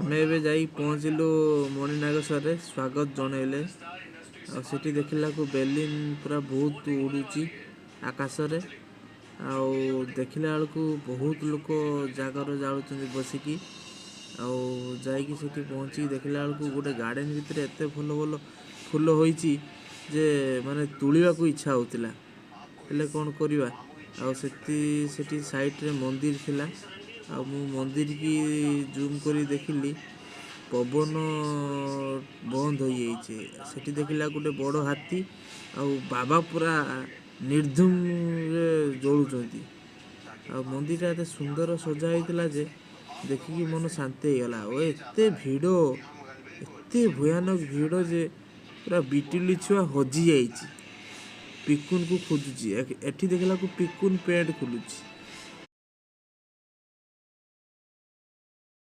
ଆମେ ଏବେ ଯାଇ ପହଞ୍ଚିଲୁ ମଣିନାଗେଶ୍ୱରରେ ସ୍ୱାଗତ ଜଣେଇଲେ। ଆଉ ସେଠି ଦେଖିଲାକୁ ବେଲୁନ ପୁରା ବହୁତ ଉଡ଼ୁଛି ଆକାଶରେ। ଆଉ ଦେଖିଲା ବେଳକୁ ବହୁତ ଲୋକ ଜାଗର ଜାଳୁଛନ୍ତି ବସିକି। ଆଉ ଯାଇକି ସେଠି ପହଞ୍ଚିକି ଦେଖିଲା ବେଳକୁ ଗୋଟେ ଗାର୍ଡ଼େନ ଭିତରେ ଏତେ ଭଲ ଭଲ ଫୁଲ ହୋଇଛି ଯେ ମାନେ ତୁଳିବାକୁ ଇଚ୍ଛା ହେଉଥିଲା, ହେଲେ କ'ଣ କରିବା। ଆଉ ସେଠି ସାଇଡ଼ରେ ମନ୍ଦିର ଥିଲା। ଆଉ ମୁଁ ମନ୍ଦିର କି ଜୁମ୍ କରି ଦେଖିଲି, ପବନ ବନ୍ଦ ହୋଇଯାଇଛି। ସେଠି ଦେଖିଲା ଗୋଟେ ବଡ଼ ହାତୀ ଆଉ ବାବା ପୁରା ନିର୍ଦ୍ଧୁମରେ ଜଳୁଛନ୍ତି। ଆଉ ମନ୍ଦିରଟା ଏତେ ସୁନ୍ଦର ସଜା ହେଇଥିଲା ଯେ ଦେଖିକି ମନ ଶାନ୍ତି ହେଇଗଲା। ଓ ଏତେ ଭିଡ଼, ଏତେ ଭୟାନକ ଭିଡ଼ ଯେ ପୁରା ବିଟିଲି ଛୁଆ ହଜି ଯାଇଛି, ପିକୁନକୁ ଖୋଜୁଛି। ଏଠି ଦେଖିଲାକୁ ପିକୁନ ପ୍ୟାଣ୍ଟ ଖୋଲୁଛି।